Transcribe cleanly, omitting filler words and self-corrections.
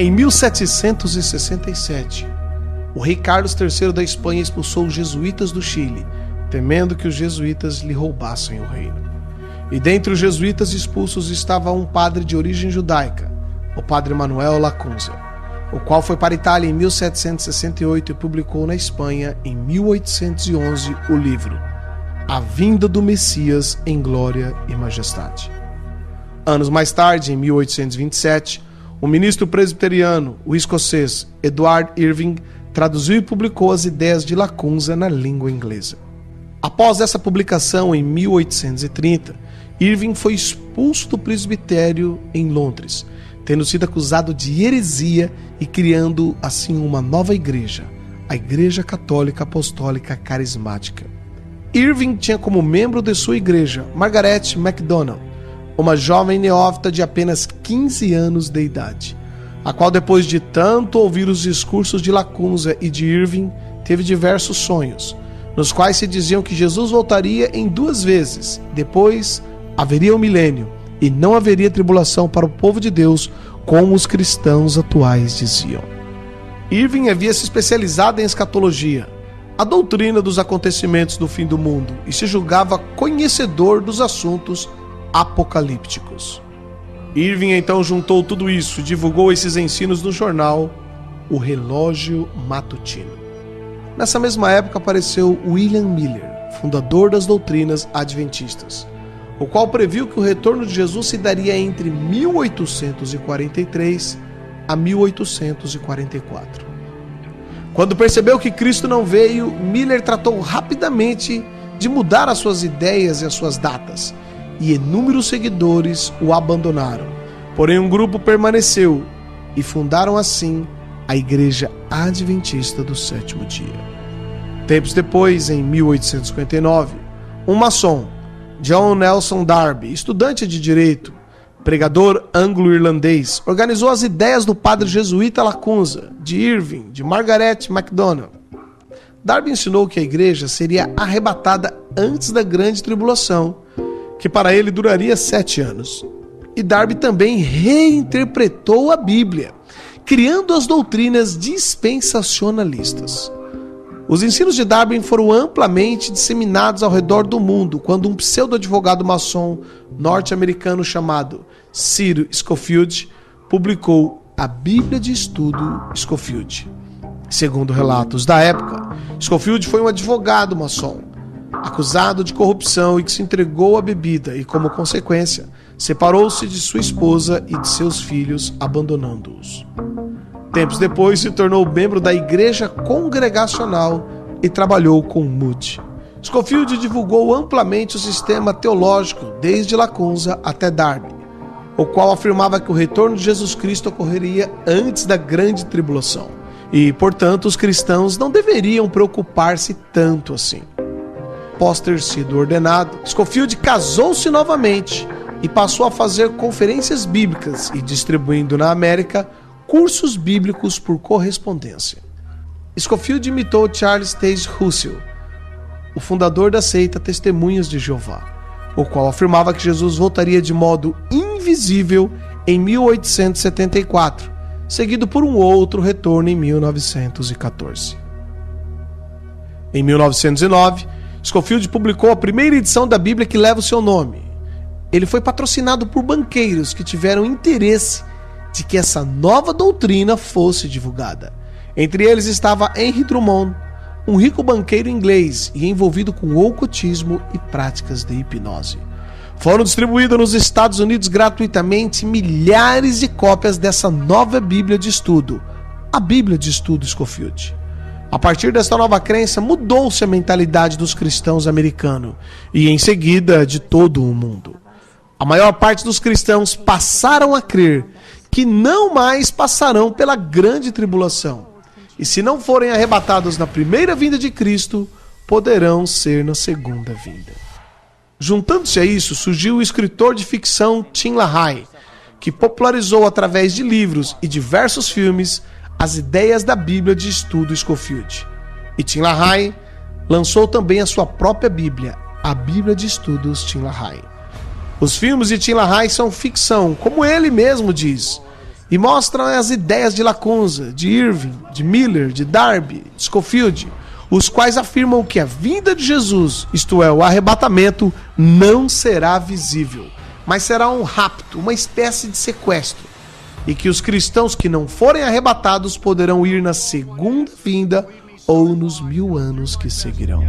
Em 1767, o rei Carlos III da Espanha expulsou os jesuítas do Chile, temendo que os jesuítas lhe roubassem o reino. E dentre os jesuítas expulsos estava um padre de origem judaica, o padre Manuel Lacunza, o qual foi para a Itália em 1768 e publicou na Espanha, em 1811, o livro A Vinda do Messias em Glória e Majestade. Anos mais tarde, em 1827, o ministro presbiteriano, o escocês Edward Irving, traduziu e publicou as ideias de Lacunza na língua inglesa. Após essa publicação, em 1830, Irving foi expulso do presbitério em Londres, tendo sido acusado de heresia e criando assim uma nova igreja, a Igreja Católica Apostólica Carismática. Irving tinha como membro de sua igreja Margaret MacDonald, uma jovem neófita de apenas 15 anos de idade, a qual, depois de tanto ouvir os discursos de Lacunza e de Irving, teve diversos sonhos, nos quais se diziam que Jesus voltaria em 2 vezes, depois haveria o milênio e não haveria tribulação para o povo de Deus, como os cristãos atuais diziam. Irving havia se especializado em escatologia, a doutrina dos acontecimentos do fim do mundo, e se julgava conhecedor dos assuntos apocalípticos. Irving então juntou tudo isso e divulgou esses ensinos no jornal O Relógio Matutino. Nessa mesma época apareceu William Miller, fundador das doutrinas adventistas, o qual previu que o retorno de Jesus se daria entre 1843 a 1844. Quando percebeu que Cristo não veio, Miller tratou rapidamente de mudar as suas ideias e as suas datas, e inúmeros seguidores o abandonaram. Porém, um grupo permaneceu e fundaram assim a Igreja Adventista do Sétimo Dia. Tempos depois, em 1859, um maçom, John Nelson Darby, estudante de direito, pregador anglo-irlandês, organizou as ideias do padre jesuíta Lacunza, de Irving, de Margaret MacDonald. Darby ensinou que a igreja seria arrebatada antes da grande tribulação, que para ele duraria 7 anos. E Darby também reinterpretou a Bíblia, criando as doutrinas dispensacionalistas. Os ensinos de Darby foram amplamente disseminados ao redor do mundo quando um pseudo-advogado maçom norte-americano chamado Cyril Scofield publicou a Bíblia de Estudo Scofield. Segundo relatos da época, Scofield foi um advogado maçom, acusado de corrupção e que se entregou à bebida e, como consequência, separou-se de sua esposa e de seus filhos, abandonando-os. Tempos depois, se tornou membro da Igreja Congregacional e trabalhou com Moody. Scofield divulgou amplamente o sistema teológico desde Lacunza até Darby, o qual afirmava que o retorno de Jesus Cristo ocorreria antes da grande tribulação e, portanto, os cristãos não deveriam preocupar-se tanto assim. Após ter sido ordenado, Scofield casou-se novamente e passou a fazer conferências bíblicas e distribuindo na América cursos bíblicos por correspondência. Scofield imitou Charles Taze Russell, o fundador da seita Testemunhas de Jeová, o qual afirmava que Jesus voltaria de modo invisível em 1874, seguido por um outro retorno em 1914. Em 1909, Scofield publicou a primeira edição da Bíblia que leva o seu nome. Ele foi patrocinado por banqueiros que tiveram interesse de que essa nova doutrina fosse divulgada. Entre eles estava Henry Drummond, um rico banqueiro inglês e envolvido com ocultismo e práticas de hipnose. Foram distribuídas nos Estados Unidos gratuitamente milhares de cópias dessa nova Bíblia de estudo, a Bíblia de Estudo Scofield. A partir desta nova crença, mudou-se a mentalidade dos cristãos americanos e, em seguida, de todo o mundo. A maior parte dos cristãos passaram a crer que não mais passarão pela grande tribulação, e se não forem arrebatados na primeira vinda de Cristo, poderão ser na segunda vinda. Juntando-se a isso, surgiu o escritor de ficção Tim LaHaye, que popularizou através de livros e diversos filmes as ideias da Bíblia de Estudo Scofield. E Tim LaHaye lançou também a sua própria Bíblia, a Bíblia de Estudos Tim LaHaye. Os filmes de Tim LaHaye são ficção, como ele mesmo diz, e mostram as ideias de Lacunza, de Irving, de Miller, de Darby, de Scofield, os quais afirmam que a vinda de Jesus, isto é, o arrebatamento, não será visível, mas será um rapto, uma espécie de sequestro, e que os cristãos que não forem arrebatados poderão ir na segunda vinda ou nos 1000 anos que seguirão.